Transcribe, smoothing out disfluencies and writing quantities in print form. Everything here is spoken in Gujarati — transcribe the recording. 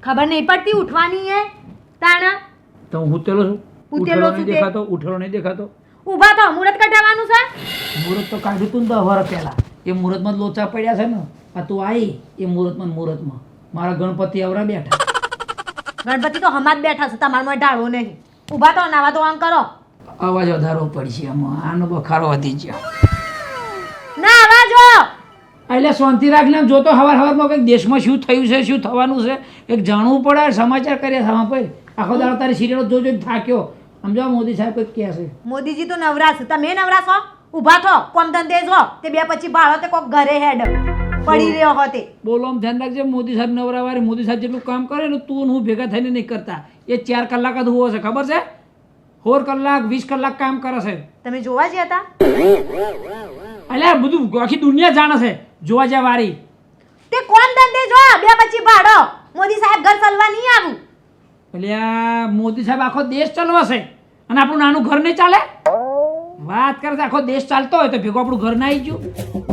ખબર નહીં પડતી ઉઠવાની હે તાણા તો હું ઉઠેલો છું ઉઠેલો ઉઠેલો નહીં છું તે. દેખાતો ઉઠેલો નહીં દેખાતો ઊભા તો મુહૂર્ત કઢાવવાનું છે મુહૂર્ત તો કાઢ્યું તું ને 10 વર્ષ પહેલા એ મુહૂર્તમાં જ લોચા પડ્યા છે ને આ તું આવી એ મુહૂર્તમાં મારા ગણપતિ આવરા બેઠા ગણપતિ તો હમણાં જ બેઠા છે તમારામાં ઢાળવો નહીં ઊભા તો નાવા ધોવાનું કરો અવાજ વધારવો પડશે આમાં આનો બખારો વધી ગયો ના આવાજો એટલે શાંતિ રાખને જોતો હવારમાં કંઈક દેશમાં શું થયું છે શું થવાનું છે એક જાણવું પડે સમાચાર કર્યા સામા પર આખો દાડો તારી સિરિયલો જોજો થાક્યો સમજો મોદી સાહેબ કંઈક કહે છે મોદીજી તો નવરા છે તમે નવરા છો ઊભા થો કોમ ધંધે જો તે બે પછી ભાળો તે કોક ઘરે હેડ પડી રહ્યો હોતે બોલો આમ ધ્યાન રાખજે મોદી સાહેબ નવરાવારે મોદી સાહેબ જેટલું કામ કરે ને તું ને હું ભેગા થઈને નહીં કરતા એ 4 કલાક જ હોવો છે ખબર છે 4 કલાક 20 કલાક કામ કરે છે તમે જોવા જ હતા એટલે બધું આખી દુનિયા જાણે છે જોવા જ્યાં વારી તે કોમ ધંધે જો બે પછી ભાડો મોદી સાહેબ ઘર ચલવા નહીં આવું એટલે આ મોદી સાહેબ આખો દેશ ચલાવશે અને આપણું નાનું ઘર નહીં ચાલે વાત કરે છે આખો દેશ ચાલતો હોય તો ભેગો આપણું ઘર ના આવી ગયું